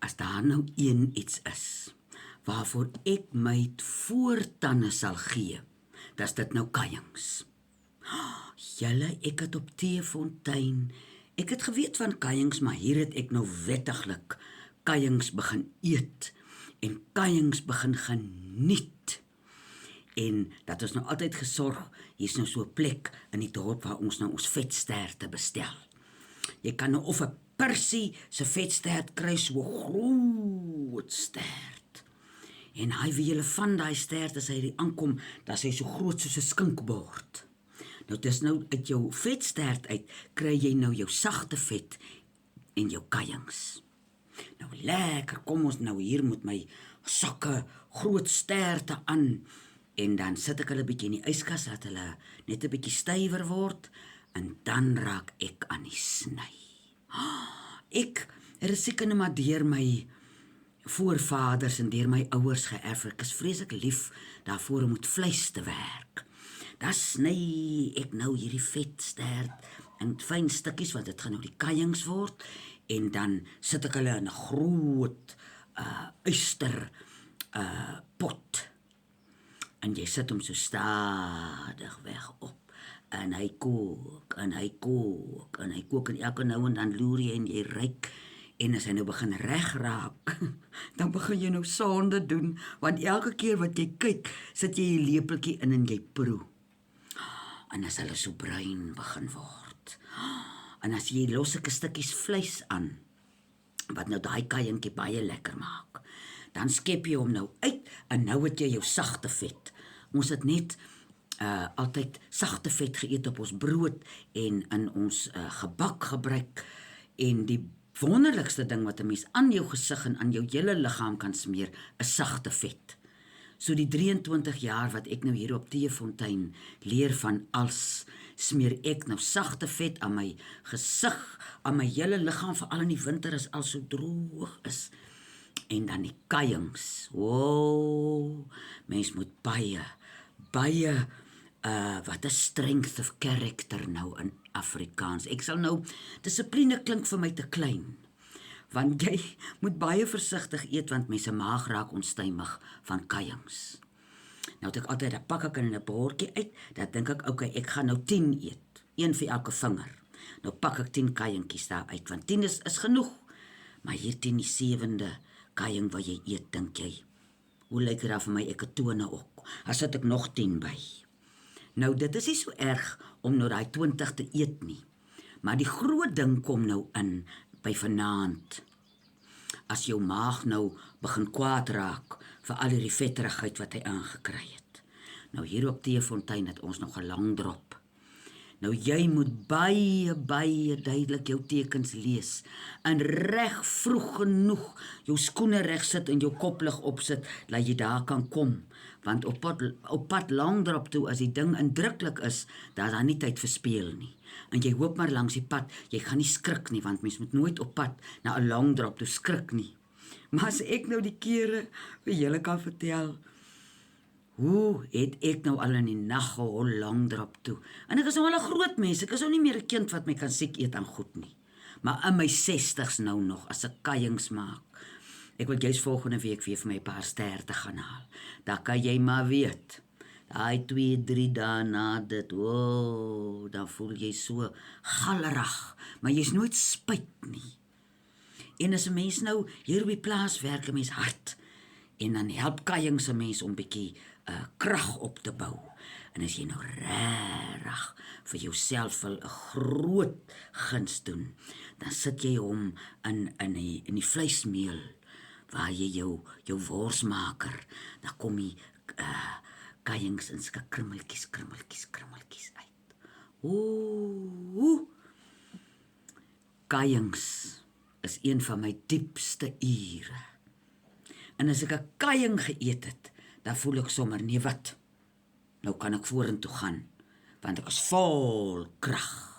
As daar nou iets is, waarvoor ek my voortande sal gee, dis dit nou kuijings. Julle, ek het op Teefontein, ek het geweet van kuijings, maar hier het ek nou wettiglik kuijings begin eet, en kuijings begin geniet. En dat ons nou altyd gesorg, hier's nou so 'n plek in die dorp waar ons nou ons vetsterte bestel. Jy kan nou of 'n persie se vetstert kry, so groot stert. En hy wie julle van daai stert as hy hier aankom, dan is hy so groot soos 'n skinkbord. Nou dis nou uit jou vetstert uit kry jy nou jou sagte vet en jou kuijings. Nou lekker, kom ons nou hier met my sakke groot sterte aan. En dan sit ek hulle bietjie in die yskas, laat hulle net 'n bietjie stywer word, en dan raak ek aan die sny. Ek het seker net maar deur my voorvaders en deur my ouers geërf. Ek is vreeslik lief daarvoor om met vleis te werk. Dan sny ek nou hierdie vetstert in fyn stukkies, want dit gaan nou die kuijings word, en dan sit ek hulle in 'n groot yster pot. En jy sit hom so stadig weg op, en hy kook, en hy kook, en hy kook, en elke nou en dan loer jy en jy ruik, en as hy nou begin reg raak, dan begin jy nou sonde doen, want elke keer wat jy kyk, sit jy 'n lepeltjie in en jy proe. En as hulle so bruin begin word, en as jy los 'n stukkies vleis aan, wat nou daai kuijingkie baie lekker maak, dan skep jy hom nou uit, en nou het jy jou sagte vet. Ons het net altyd sagte vet geëet op ons brood en in ons gebak gebruik, en die wonderlikste ding wat 'n mens aan jou gesig en aan jou hele liggaam kan smeer, is sagte vet. So die 23 jaar wat ek nou hier op Teefontein leer van als, smeer ek nou sagte vet aan my gesig, aan my hele liggaam, veral in die winter as al so droog is. En dan die kuijings. Wow, mens moet baie wat 'n strength of character nou in Afrikaans. Ek sal nou, dissipline klink vir my te klein, want jy moet baie versigtig eet, want mense maag raak onstuimig van kuijings. Nou het ek altyd, dan pak ek in 'n bordjie uit, dan dink ek, okay, ek gaan nou 10 eet, 1 vir elke vinger. Nou pak ek 10 kuijingkies daar uit, want 10 is genoeg, maar hier 10 die 7de kuijing wat jy eet, dink jy, hoe lyk dit daar vir my, ek het tone ook, as sit ek nog 10 by. Nou dit is nie so erg om nou daai 20 te eet nie, maar die groot ding kom nou in by vanaand, as jou maag nou begin kwaad raak vir al die vetterigheid wat hy aangekry het. Nou hier op Teefontein het ons nog 'n lang drop. Nou jy moet baie duidelik jou tekens lees, en reg vroeg genoeg jou skoene reg sit en jou koplig opsit, dat jy daar kan kom, want op pad Langdrap toe, as die ding indruklik is, daar is daar nie tyd verspeel nie, en jy hoop maar langs die pad, jy gaan nie skrik nie, want mens moet nooit op pad na 'n Langdrap toe skrik nie. Maar as ek nou die kere vir julle kan vertel, hoe het ek nou al in die nag gehol Langdrap toe? En ek is nou al 'n groot mens, ek is nou nie meer 'n kind wat my kan siek eet aan goed nie. Maar in my 60's nou nog, as ek kuijings maak. Ek wil juist volgende week weer vir my 'n paar sterte gaan haal. Dan kan jy maar weet, daai 2-3 dae na dit, dan voel jy so gallerig, maar jy's nooit spyt nie. En as 'n mens nou hier op die plaas werk, 'n mens hard, en dan help kuijings 'n mens om bietjie krag op te bou. En as jy nou regtig vir jouself wil 'n groot guns doen, dan sit jy hom in die vleismeel, waar jy jou worsmaker, dan kom die kuijings in sulke krummeltjies uit. Kuijings is een van my diepste ure. En as ek 'n kuijing geëet het, dan voel ek sommer, nee wat, nou kan ek vorentoe gaan, want ek is vol krag.